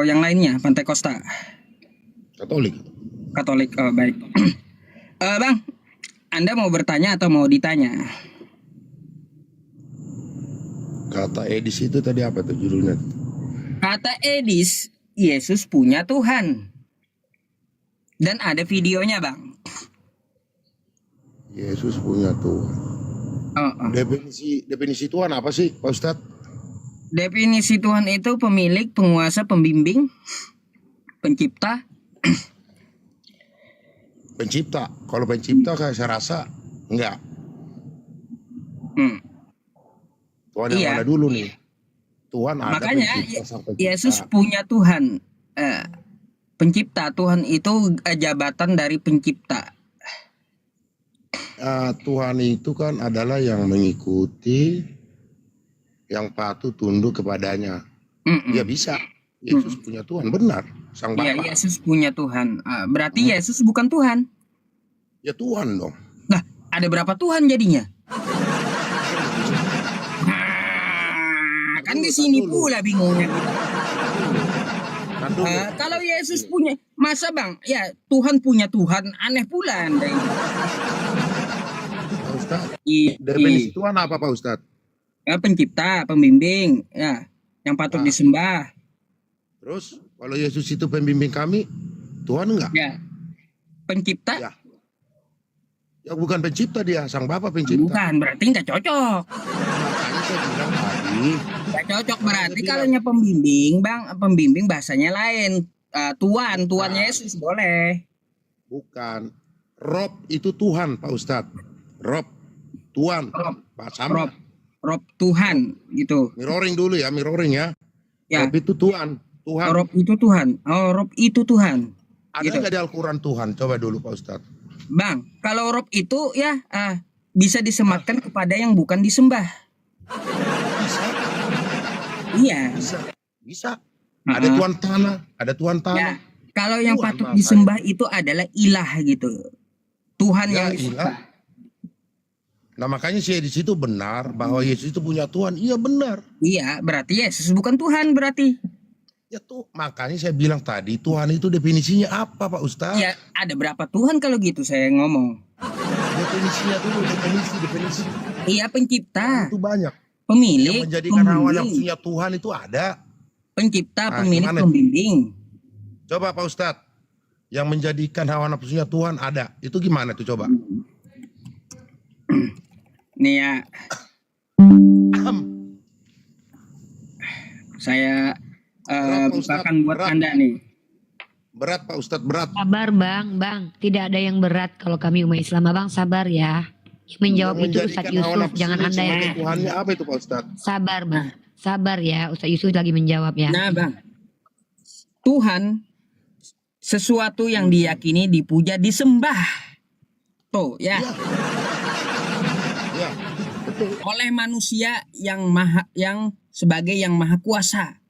yang lainnya, Pantekosta? Katolik. Katolik. Oh, baik. Bang, Anda mau bertanya atau mau ditanya? Kata Edis itu tadi apa tuh judulnya? Kata Edis, Yesus punya Tuhan. Dan ada videonya, Bang. Yesus punya Tuhan. Definisi Tuhan apa sih, Pak Ustadz? Definisi Tuhan itu pemilik, penguasa, pembimbing, pencipta. Pencipta. Kalau pencipta saya rasa enggak. Tuhan yang mana dulu nih? Tuhan ada. Makanya Yesus punya Tuhan. Pencipta. Tuhan itu jabatan dari pencipta. Tuhan itu kan adalah yang mengikuti, yang patuh tunduk kepadanya. Ya bisa. Yesus punya Tuhan, benar. Sang Bapa. Ya, Yesus punya Tuhan. Berarti Yesus bukan Tuhan. Ya Tuhan dong. Nah, ada berapa Tuhan jadinya? Kan di sini pula bingungnya kita. Kalau Yesus punya, masa Bang? Ya Tuhan punya Tuhan, aneh pula Anda ini. Pak Ustadz, definisi Tuhan apa Pak Ustadz? Pencipta, pembimbing, ya, yang patut disembah. Terus kalau Yesus itu pembimbing kami, Tuhan enggak? Ya, pencipta. Ya bukan pencipta dia, Sang Bapa pencipta. Bukan, berarti nggak cocok. Makanya saya bilang tadi. Nggak cocok berarti kalau pembimbing, Bang, pembimbing bahasanya lain. Tuhan Yesus boleh. Bukan. Rob itu Tuhan, Pak Ustadz. Rob, Tuhan. Rob Tuhan, gitu. Mirroring dulu ya, ya. Rob itu Tuhan. Rob itu Tuhan. Oh, Rob itu Tuhan. Ada nggak di Al-Quran Tuhan? Coba dulu Pak Ustadz. Bang, kalau Rob itu ya bisa disematkan kepada yang bukan disembah. Bisa. Iya. Bisa. Ada Tuhan tanah, ada Tuhan tanah. Ya, kalau yang patut disembah itu adalah ilah gitu. Tuhan yang disembah. Nah makanya saya di situ benar bahwa Yesus itu punya Tuhan. Iya benar. Iya, berarti Yesus bukan Tuhan berarti. Ya tuh makanya saya bilang tadi Tuhan itu definisinya apa Pak Ustadz? Ya ada berapa Tuhan kalau gitu saya ngomong. Definisinya dulu, definisi. Iya, pencipta. Itu banyak. Pemilik, yang menjadikan hawa nafsunya Tuhan itu ada. Pencipta, pemilik, pembimbing. Coba Pak Ustadz, yang menjadikan hawa nafsunya Tuhan ada. Itu gimana tuh coba? Nih ya. Saya bukakan buat Anda nih. Berat Pak Ustadz, berat. Sabar Bang. Tidak ada yang berat kalau kami umat Islam. Bang sabar ya. Yang menjawab itu Ustadz Yusuf, jangan Anda ya. Tuhannya apa itu Pak Ustadz? Sabar Bang. Sabar ya, Ustadz Yusuf lagi menjawab ya. Nah Bang, Tuhan sesuatu yang diyakini, dipuja, disembah. Tuh ya. Ya, betul. Oleh manusia yang sebagai yang maha kuasa,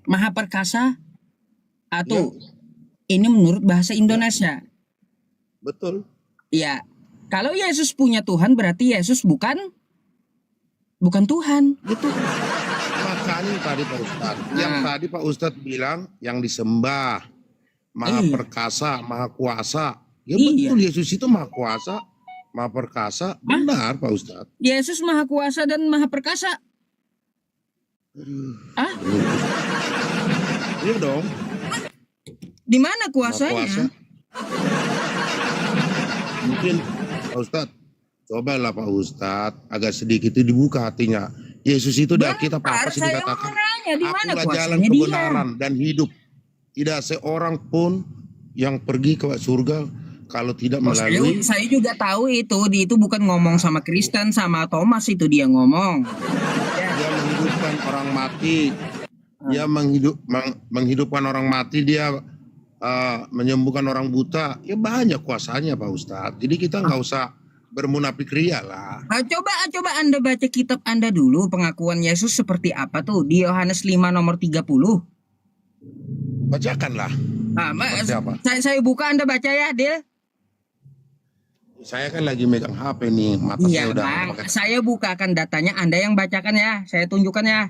maha perkasa, atau ini menurut bahasa Indonesia. Betul. Ya, kalau Yesus punya Tuhan berarti Yesus bukan Tuhan, gitu. Makanya tadi Pak Ustadz, yang tadi Pak Ustadz bilang yang disembah, maha perkasa, maha kuasa. Ya betul, Yesus itu maha kuasa, maha perkasa, benar Pak Ustadz. Yesus maha kuasa dan maha perkasa. Iya dong. Di mana kuasanya? Mungkin Pak Ustadz, cobalah Pak Ustadz agak sedikit itu dibuka hatinya. Yesus itu dah kita apa sih dikatakan? Akulah jalan kebenaran dan hidup. Tidak seorang pun yang pergi ke surga kalau tidak melalui. Saya juga tahu itu bukan ngomong sama Kristen, sama Thomas itu dia ngomong. Dia menghidupkan orang mati. Dia menghidupkan orang mati, dia menyembuhkan orang buta. Ya banyak kuasanya Pak Ustadz. Jadi kita nggak usah bermunafik ria lah. Coba Anda baca kitab Anda dulu, pengakuan Yesus seperti apa tuh di Yohanes 5 nomor 30. Bacakanlah. Saya buka, Anda baca ya, Del. Saya kan lagi megang HP nih, mata saya udah. Saya bukakan datanya, Anda yang bacakan ya, saya tunjukkan ya.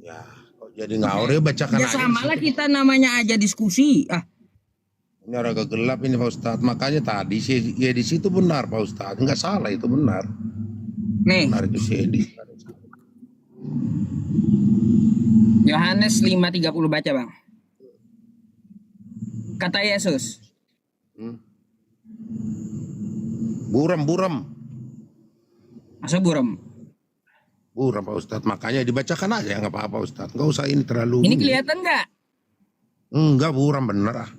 Ya, kok Jadi ngawur ya, bacakan Ya aja. samalah kita namanya aja diskusi. Ini agak gelap ini Pak Ustadz. Makanya tadi si Edis itu benar Pak Ustadz. Enggak salah, itu benar. Nih, Benar itu si Edis. Yohanes 5:30 baca Bang. Kata Yesus. Buram. Masa buram? Buram Pak Ustadz. Makanya dibacakan aja, nggak apa-apa Ustadz. Nggak usah ini terlalu. Ini kelihatan nggak? Enggak, buram bener ah.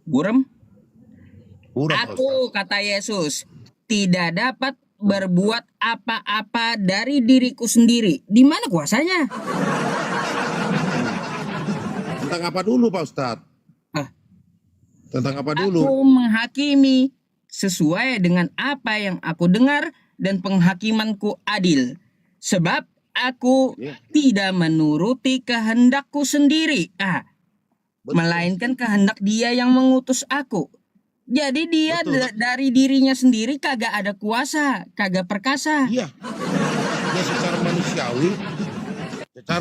Buram? Buram Pak Ustadz. Aku, kata Yesus, tidak dapat berbuat apa-apa dari diriku sendiri. Di mana kuasanya? Tentang apa dulu Pak Ustadz? Tentang apa dulu? Aku menghakimi sesuai dengan apa yang aku dengar dan penghakimanku adil. Sebab aku tidak menuruti kehendakku sendiri. Melainkan kehendak Dia yang mengutus aku. Jadi dia dari dirinya sendiri kagak ada kuasa, kagak perkasa. Iya. Ya secara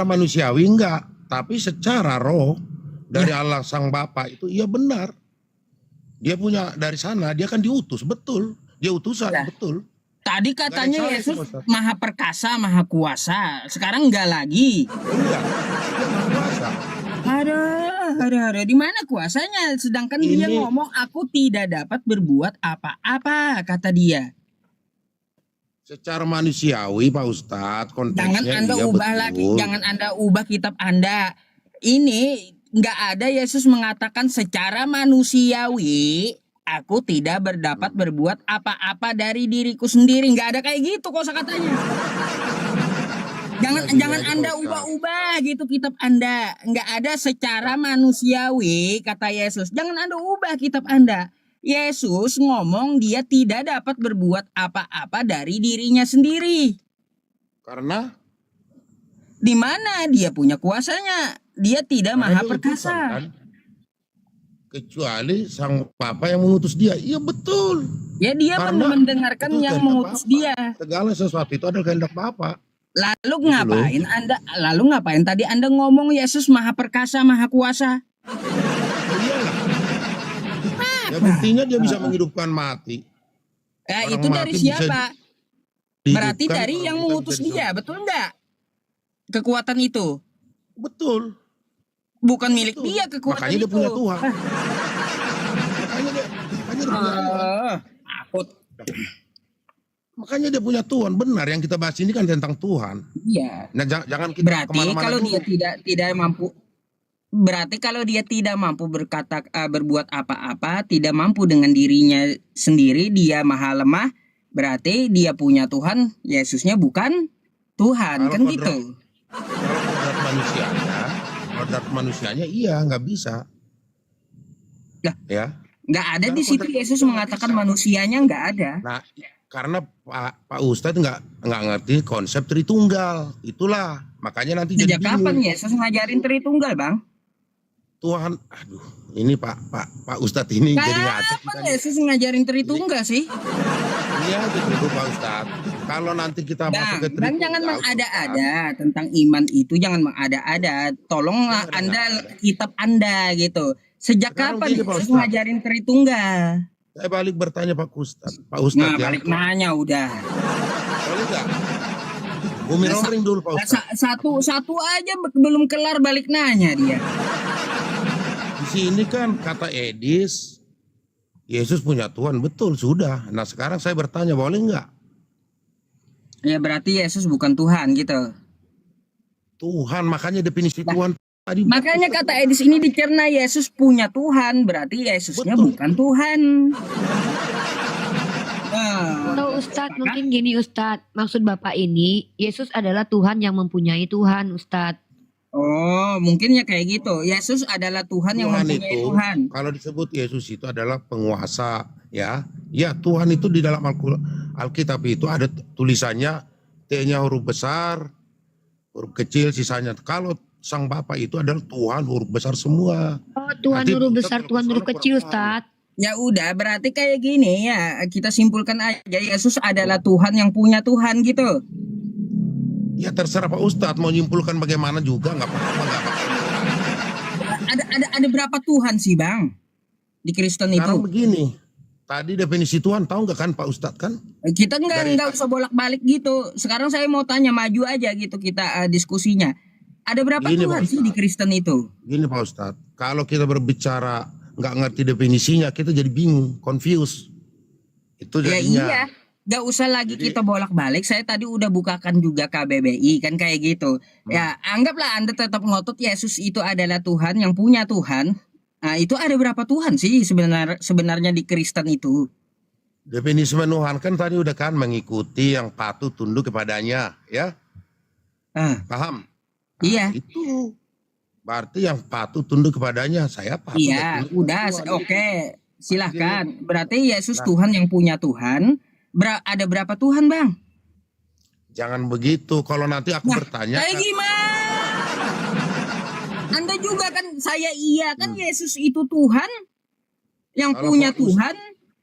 manusiawi enggak, tapi secara roh dari Allah Sang Bapa itu iya benar. Dia punya dari sana, dia kan diutus, betul. Dia utusan, betul. Tadi katanya Yesus maha perkasa, maha kuasa. Sekarang enggak lagi. Iya, dia maha kuasa. Ada. Di mana kuasanya? Sedangkan dia ngomong aku tidak dapat berbuat apa-apa, kata dia. Secara manusiawi Pak Ustadz, konteksnya Jangan Anda iya ubah betul. lagi, jangan Anda ubah kitab Anda. Ini nggak ada Yesus mengatakan secara manusiawi aku tidak berdapat berbuat apa-apa dari diriku sendiri. Nggak ada kayak gitu kosakatanya. Jangan Anda ubah-ubah gitu kitab Anda. Nggak ada secara manusiawi kata Yesus. Jangan Anda ubah kitab Anda. Yesus ngomong dia tidak dapat berbuat apa-apa dari dirinya sendiri. Karena Di mana dia punya kuasanya? Dia tidak maha dia perkasa. utusan, kan? Kecuali Sang Bapa yang mengutus dia. Iya betul. Ya dia Karena mendengarkan itu yang kehendak mengutus Bapa. dia. Segala sesuatu itu adalah kehendak Bapa. Lalu ngapain tadi Anda ngomong Yesus maha perkasa, maha kuasa? Iyalah. Ya buktinya dia bisa menghidupkan mati. Ya Orang itu dari mati siapa? Berarti dihidupkan, dari orang yang buta mengutus bisa dia, betul enggak? Kekuatan itu Betul. bukan milik Betul. dia kekuatan Makanya itu. dia punya Tuhan. Makanya dia punya Tuhan. Takut. Makanya dia punya Tuhan. Benar yang kita bahas ini kan tentang Tuhan. Iya. Nah jangan kita Berarti kemana-mana kalau dulu. dia tidak mampu, berarti kalau dia tidak mampu berbuat apa-apa, tidak mampu dengan dirinya sendiri, dia maha lemah. Berarti dia punya Tuhan, Yesusnya bukan Tuhan, Kalau kan gitu. Kodrat manusianya iya nggak bisa. Lah, ya. Nggak ada Kalau di situ kodrat Yesus manusia mengatakan bisa. manusianya nggak ada. Nah karena Pak Ustadz nggak ngerti konsep Tritunggal. Itulah makanya nanti jadi Sejak kapan bingung. Yesus ngajarin Tritunggal, Bang? Tuhan, aduh, ini Pak Ustadz ini jadi ngaco. Kapan Yesus ngajarin Tritunggal sih? Ini aja dulu Pak Ustadz. Kalau nanti kita masuk ke Bang, jangan mengada-ada tentang iman itu, jangan mengada-ada. Tolong Anda kitab Anda gitu. Sejak Sekarang kapan gini, Pak Yesus Ustadz. ngajarin Tritunggal? Saya balik bertanya Pak Ustadz. Pak Nah, Ustadz ya. balik nanya udah. Boleh nggak? Bumi Romring dulu Pak Ustadz. Satu aja belum kelar balik nanya dia. Di sini kan kata Edis, Yesus punya Tuhan, betul sudah. Nah sekarang saya bertanya, boleh nggak? Ya berarti Yesus bukan Tuhan gitu. Tuhan, makanya definisi Tuhan tadi. Makanya kata Edis ini dicerna Yesus punya Tuhan, berarti Yesusnya Betul. bukan Tuhan. Nah, Atau Ustadz, mungkin gini Ustadz, maksud Bapak ini, Yesus adalah Tuhan yang mempunyai Tuhan Ustadz. Oh, mungkin ya kayak gitu. Yesus adalah Tuhan yang Tuhan mempunyai itu, Tuhan. kalau disebut Yesus itu adalah penguasa, ya. Ya, Tuhan itu di dalam Alkitab itu ada tulisannya T-nya huruf besar, huruf kecil, sisanya. Kalau Sang Bapa itu adalah Tuhan huruf besar semua. Oh, Tuhan Nanti huruf kita besar, kalau Tuhan kesana huruf kecil kurang paham. Ustadz. Ya udah, berarti kayak gini ya. Kita simpulkan aja Yesus adalah Tuhan yang punya Tuhan gitu. Ya terserah Pak Ustadz mau nyimpulkan bagaimana juga nggak apa-apa, nggak apa-apa. Ada berapa Tuhan sih Bang di Kristen Sekarang itu? begini, tadi definisi Tuhan tahu nggak kan Pak Ustadz kan? Kita Dari- nggak usah bolak-balik gitu. Sekarang saya mau tanya, maju aja gitu kita diskusinya. Ada berapa Gini, Tuhan Pak sih di Kristen itu? Gini Pak Ustadz, kalau kita berbicara nggak ngerti definisinya, kita jadi bingung, confused. Itu Ya jadinya. iya, nggak usah lagi Jadi- kita bolak-balik. Saya tadi udah bukakan juga KBBI kan kayak gitu. Ya anggaplah Anda tetap ngotot Yesus itu adalah Tuhan yang punya Tuhan. Nah itu ada berapa Tuhan sih sebenarnya di Kristen itu? Definisi menuhankan tadi udah kan mengikuti yang patuh tunduk kepadanya, ya Ah, paham? iya. Itu berarti yang patuh tunduk kepadanya. Saya patuh. Iya, dan tunduk udah, kepada Tuhan. oke, silahkan. Berarti Yesus Nah. Tuhan yang punya Tuhan. Ada berapa Tuhan, Bang? Jangan begitu. Kalau nanti aku bertanya, Kayak gimana? Anda juga kan, saya iya kan Yesus itu Tuhan yang Kalau punya Pak Ustadz- Tuhan.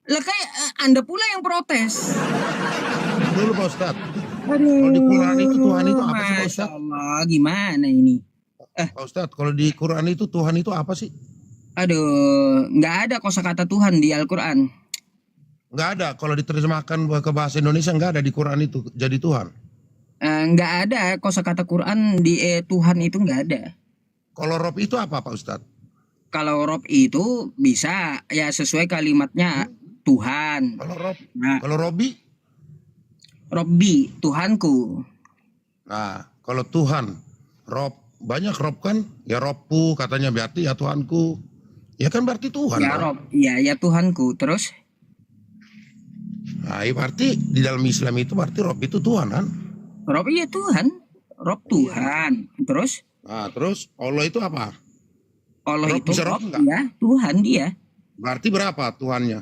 Lah kayak Anda pula yang protes. dulu Pak Ustadz, Aduh, Kalau di Quran itu Tuhan itu apa sih, Pak Masya Ustadz? Allah, gimana ini? Pak Ustadz, kalau di Quran itu Tuhan itu apa sih? Aduh, nggak ada kosakata Tuhan di Al-Quran. Nggak ada. Kalau diterjemahkan ke bahasa Indonesia nggak ada di Quran itu jadi Tuhan. Nggak ada kosakata Quran di Tuhan itu nggak ada. Kalau Rob itu apa Pak Ustadz? Kalau Rob itu bisa ya sesuai kalimatnya Tuhan. Kalau Rob, Nah, kalau Robi, Robbi, Tuhanku. nah kalau Tuhan, Rob banyak Rob kan? Ya Robku katanya berarti ya Tuhanku. Ya kan berarti Tuhan. Ya dong. Rob, ya Tuhanku. Terus Nah, ya berarti di dalam Islam itu berarti Rob itu Tuhan kan? Rob ya Tuhan. Rob Tuhan. Terus Nah, terus Allah itu apa? Allah Rob itu bisa Rob Rob nggak? ya Tuhan dia. Berarti berapa Tuhannya?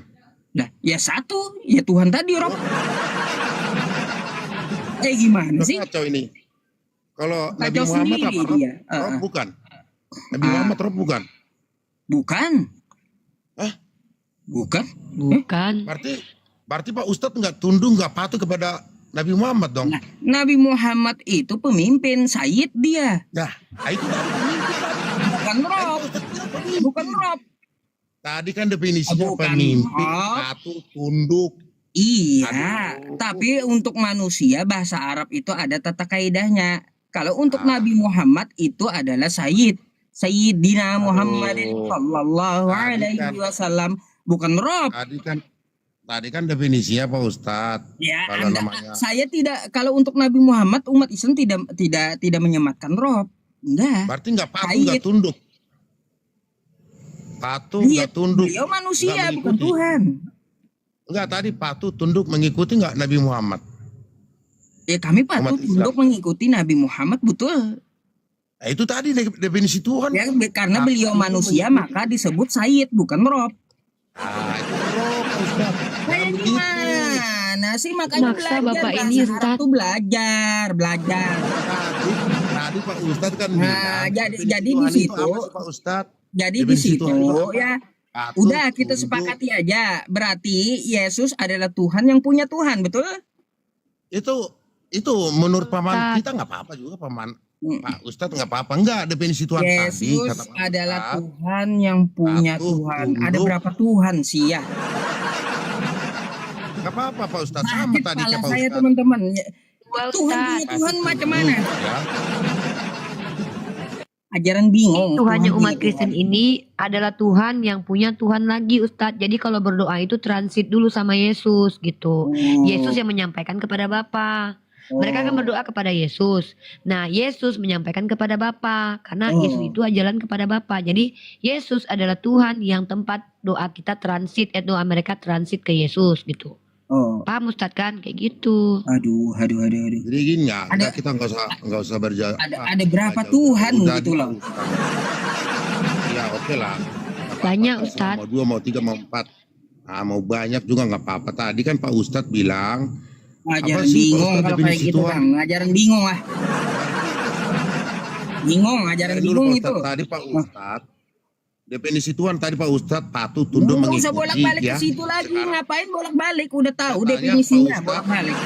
Nah, ya satu, ya Tuhan tadi Rob. Gimana sih? Kacau ini. Kalau Nabi Kacau Muhammad sendiri apa? Rob, dia. Rob bukan. Nabi Muhammad Rob bukan. Bukan. Hah? Bukan. Bukan. Berarti Pak Ustadz nggak tunduk, nggak patuh kepada Nabi Muhammad dong. Nah, Nabi Muhammad itu pemimpin, Sayyid dia. Nah, itu tadi pemimpin tadi. Bukan Rob. Bukan Rob. Tadi kan definisinya Bukan pemimpin, Rob. patuh, tunduk. Iya, Aduh. tapi untuk manusia bahasa Arab itu ada tata kaidahnya. Kalau untuk Ah. Nabi Muhammad itu adalah Sayyid. Sayyidina Muhammadin sallallahu Tadi alaihi kan- wasallam, bukan Rob. Tadi kan definisinya Pak Ustadz. Ya, Kalau Anda, namanya saya tidak, kalau untuk Nabi Muhammad umat Islam tidak menyematkan Rob. Enggak. berarti nggak patuh, Sayyid. nggak tunduk. Patuh, Dia, nggak tunduk. beliau manusia nggak bukan mengikuti. Tuhan. Enggak, tadi patuh, tunduk, mengikuti nggak Nabi Muhammad? Ya kami patuh Umat Islam. untuk mengikuti Nabi Muhammad, betul. Nah, itu tadi definisi Tuhan. Ya, karena Patuh beliau untuk manusia mengikuti. maka disebut Sayyid bukan Rob. Ah, itu Rob, Pak Ustadz. Kayak Jangan begitu. gimana sih, makanya Maksa belajar Bapak bahasa ini, Arab Ustadz. tuh belajar. Tadi Pak Ustadz kan Nah, bilang, jadi definisi di Tuhan itu situ- apa sih, Pak Ustadz? Jadi di Definisi situ Tuhan itu apa? ya Patuh, udah kita tunduk. sepakati aja. Berarti Yesus adalah Tuhan yang punya Tuhan, betul? Itu menurut paman Ustadz. kita nggak apa-apa juga paman Pak Ustadz nggak apa-apa, enggak definisi Tuhan tadi Yesus kata Pak adalah Ustadz. Tuhan yang punya Patuh, Tuhan. Ada tunduk. berapa Tuhan sih ya? Nggak apa-apa Pak Ustadz, sama Sakit tadi kepala kayak Pak saya Ustadz. teman-teman. Wah, Tuhan punya Ustadz. Tuhan Patuh, macam mana? tunduk, ya. Ajaran bingung. Tuhannya Tuhan umat punya Kristen Tuhan. ini adalah Tuhan yang punya Tuhan lagi, Ustadz. Jadi kalau berdoa itu transit dulu sama Yesus gitu. Oh. Yesus yang menyampaikan kepada Bapa. Mereka akan berdoa kepada Yesus. Nah, Yesus menyampaikan kepada Bapa karena Oh. Yesus itu jalan kepada Bapa. Jadi Yesus adalah Tuhan yang tempat doa kita transit, doa mereka transit ke Yesus gitu. Oh. Paham Ustadz kan? Kayak gitu. Aduh. Jadi gini ya, Ada- kita nggak usah berjalan. Ada berapa Tuhan gitu loh. Ya oke lah. Banyak, Terserah, Ustadz. Mau 2, mau 3, mau 4. Nah, mau banyak juga nggak apa-apa. Tadi kan Pak Ustadz bilang Ajaran Apa sih, bingung Pak Ustadz, kalau kayak definisi gitu Tuhan? Bang. Ajaran bingung ah. Bingung, ajaran Dulu bingung Pak itu. Ustadz, tadi Pak Ustadz definisi Tuhan tadi Pak Ustadz patuh tunduk Nggak mengikuti usah bolak-balik ya. ke situ lagi. Sekarang, Ngapain bolak-balik? Udah tahu Saya tanya, definisinya Pak Ustadz. bolak-balik.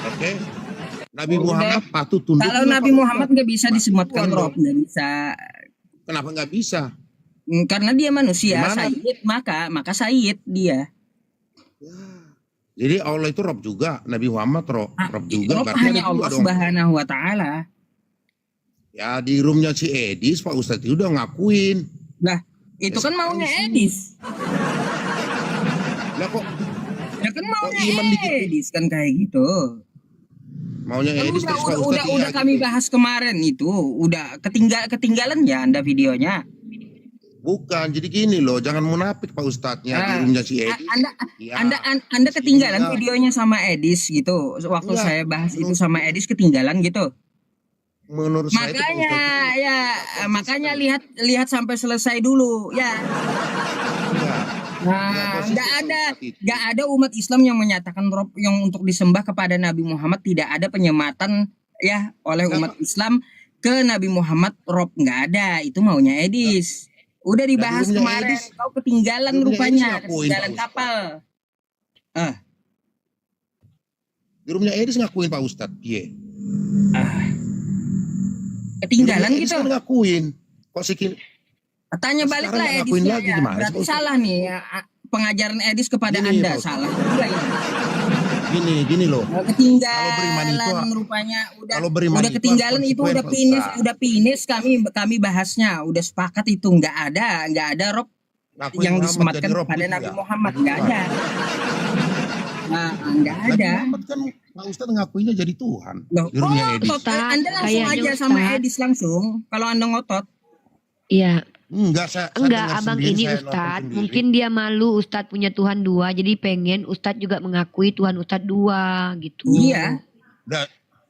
Oke. Nabi Udah. Muhammad patut tunduk. Kalau juga, Nabi Pak Muhammad Ustadz. nggak bisa disematkan Tuhan Rob, dong. nggak bisa. Kenapa nggak bisa? Karena dia manusia, Gimana? Sayyid, maka Sayyid dia. Jadi Allah itu Rob juga, Nabi Muhammad Rob juga. Rob Berarti ada hanya dua Allah dong. Subhanahu wa Ta'ala. Ya di roomnya si Edis Pak Ustadz itu udah ngakuin. Lah, itu kan maunya Edis. Lah kok Ya kan maunya iman dikit? Edis kan kayak gitu. maunya Kan Edis terus Pak Ustadz udah iya kami gitu. bahas kemarin itu, udah ketinggalan ya Anda videonya. Bukan, jadi gini loh, jangan munafik Pak Ustadznya di roomnya si Edis. Ya, Anda ketinggalan Iya. videonya sama Edis gitu. Waktu Iya. saya bahas itu sama Edis ketinggalan gitu. menurut saya itu Pak Makanya Ustadz ya makanya lihat sampai selesai dulu ya. iya. Nah, posisi nggak ada Pak Ustadz itu. nggak ada umat Islam yang menyatakan Rob yang untuk disembah kepada Nabi Muhammad, tidak ada penyematan ya oleh Nggak, umat Islam ke Nabi Muhammad Rob, nggak ada. Itu maunya Edis. Udah dibahas roomnya kemarin. Edis- Kau ketinggalan roomnya rupanya, Edis ngakuin, ketinggalan Pak Ustadz. kapal. Di roomnya Edis ngakuin Pak Ustadz. Iya. Ketinggalan Edis gitu. kan ngakuin. Kok sikil Tanya balik Sekarang lah nggak Edis ngakuin ya, lagi, ya. gimana sih, Berarti Pak Ustadz? salah nih ya, pengajaran Edis kepada Gini, Anda Pak Ustadz. salah juga ini. gini loh. Kalau beriman itu- Ketinggalan rupanya kalau beriman udah itu ketinggalan harus itu konsekuen, udah Pak finish, Ustadz. udah finish kami bahasnya, udah sepakat itu nggak ada Rob Ngakuin yang Muhammad disematkan jadi Rob kepada gitu Nabi ya. Muhammad, Jadi nggak Tuhan. ada. Nah, nggak Nabi ada. Muhammad kan Pak Ustadz ngakuinnya jadi Tuhan. Loh, Di roomnya Edis. ngotot. Anda langsung Kayaknya aja sama Ustadz. Edis langsung. Kalau Anda ngotot, Iya. Enggak, saya Enggak, dengar abang sendiri, ini saya nonton Ustadz, sendiri. mungkin dia malu Ustadz punya Tuhan dua, jadi pengen Ustadz juga mengakui Tuhan Ustadz dua gitu. iya.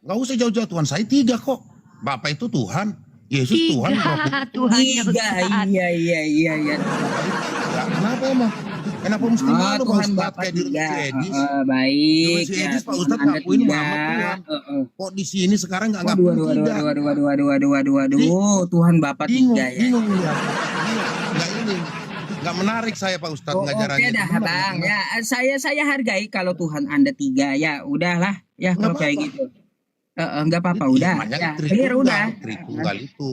Nggak usah jauh-jauh, Tuhan saya 3 kok. Bapak itu Tuhan, Yesus Tuhan. Roh Tiga Kudus. Tuhannya Iya, Ustadz. iya. Ya, kenapa emang? Kenapa mesti malu Pak Tuhan Ustadz Bapak kayak di rumah tiga. si Edis? Baik. Di rumah si Edis, Pak Tuhan Ustadz Anda ngakuin tiga. Muhammad Tuhan. Kok di sini sekarang nggak Waduh, ngakuin tidak? waduh. Tuhan Bapak Bingung, tiga ya. bingung ya. Nggak ini, nggak menarik saya Pak Ustadz ngajarannya. Oke dah Gimana? bang, ya saya hargai kalau Tuhan Anda tiga ya, udahlah ya Nggak kalau kayak apa-apa. gitu. Nggak apa-apa, udah. Namanya Ya, Tritunggal, clear udah. Tritunggal itu.